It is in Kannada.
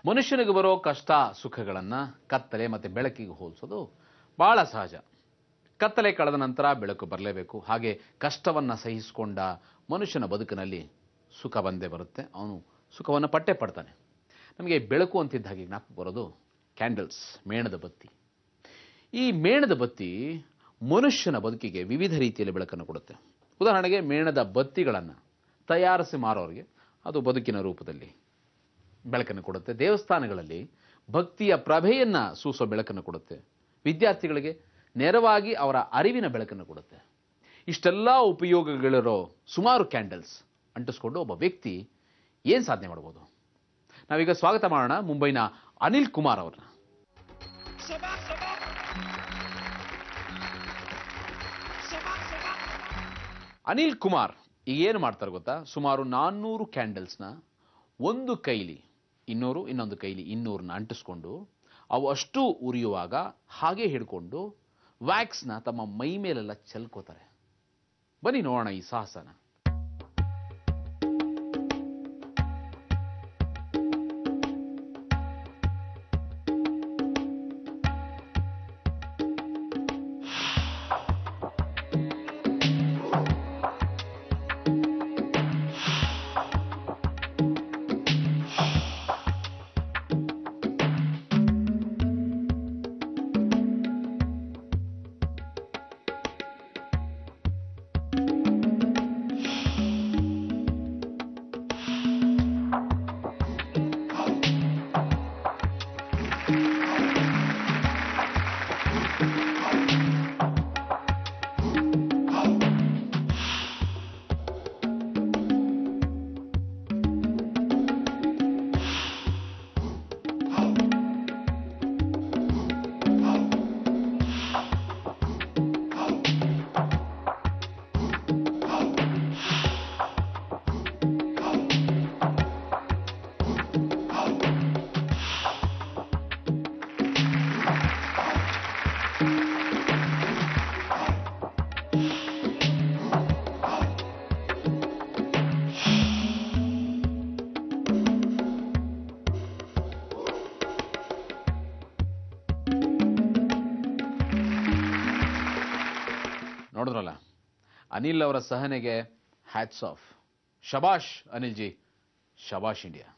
ಮನುಷ್ಯನಿಗೆ ಬರೋ ಕಷ್ಟ ಸುಖಗಳನ್ನು ಕತ್ತಲೆ ಮತ್ತು ಬೆಳಕಿಗೆ ಹೋಲಿಸೋದು ಬಹಳ ಸಹಜ. ಕತ್ತಲೆ ಕಳೆದ ನಂತರ ಬೆಳಕು ಬರಲೇಬೇಕು. ಹಾಗೆ ಕಷ್ಟವನ್ನು ಸಹಿಸಿಕೊಂಡ ಮನುಷ್ಯನ ಬದುಕಿನಲ್ಲಿ ಸುಖ ಬಂದೇ ಬರುತ್ತೆ. ಅವನು ಸುಖವನ್ನು ಪಟ್ಟೇ ಪಡ್ತಾನೆ. ನಮಗೆ ಬೆಳಕು ಅಂತಿದ್ದ ಹಾಗೆ ಜ್ಞಾಪಕ ಬರೋದು ಕ್ಯಾಂಡಲ್ಸ್, ಮೇಣದ ಬತ್ತಿ. ಈ ಮೇಣದ ಬತ್ತಿ ಮನುಷ್ಯನ ಬದುಕಿಗೆ ವಿವಿಧ ರೀತಿಯಲ್ಲಿ ಬೆಳಕನ್ನು ಕೊಡುತ್ತೆ. ಉದಾಹರಣೆಗೆ ಮೇಣದ ಬತ್ತಿಗಳನ್ನು ತಯಾರಿಸಿ ಮಾರೋರಿಗೆ ಅದು ಬದುಕಿನ ರೂಪದಲ್ಲಿ ಬೆಳಕನ್ನು ಕೊಡುತ್ತೆ. ದೇವಸ್ಥಾನಗಳಲ್ಲಿ ಭಕ್ತಿಯ ಪ್ರಭೆಯನ್ನು ಸೂಸೋ ಬೆಳಕನ್ನು ಕೊಡುತ್ತೆ. ವಿದ್ಯಾರ್ಥಿಗಳಿಗೆ ನೇರವಾಗಿ ಅವರ ಅರಿವಿನ ಬೆಳಕನ್ನು ಕೊಡುತ್ತೆ. ಇಷ್ಟೆಲ್ಲ ಉಪಯೋಗಗಳಿರೋ ಸುಮಾರು ಕ್ಯಾಂಡಲ್ಸ್ ಅಂಟಿಸ್ಕೊಂಡು ಒಬ್ಬ ವ್ಯಕ್ತಿ ಏನು ಸಾಧನೆ ಮಾಡ್ಬೋದು? ನಾವೀಗ ಸ್ವಾಗತ ಮಾಡೋಣ ಮುಂಬೈನ ಅನಿಲ್ ಕುಮಾರ್ ಅವ್ರನ್ನ. ಅನಿಲ್ ಕುಮಾರ್ ಈಗ ಏನು ಮಾಡ್ತಾರೆ ಗೊತ್ತಾ? ಸುಮಾರು 400 ಕ್ಯಾಂಡಲ್ಸ್ನ ಒಂದು ಕೈಲಿ 200, ಇನ್ನೊಂದು ಕೈಲಿ 200ನ ಅಂಟಿಸ್ಕೊಂಡು ಅವು ಅಷ್ಟು ಉರಿಯುವಾಗ ಹಾಗೆ ಹಿಡ್ಕೊಂಡು ವ್ಯಾಕ್ಸ್ನ ತಮ್ಮ ಮೈ ಮೇಲೆಲ್ಲ ಚೆಲ್ಕೋತಾರೆ. ಬನ್ನಿ ನೋಡೋಣ ಈ ಸಾಹಸನ. ನೋಡಿದ್ರಲ್ಲ, ಅನಿಲ್ ಅವರ ಸಹನೆಗೆ ಹ್ಯಾಟ್ಸ್ ಆಫ್. ಶಬಾಷ್ ಅನಿಲ್ ಜಿ, ಶಬಾಷ್ ಇಂಡಿಯಾ.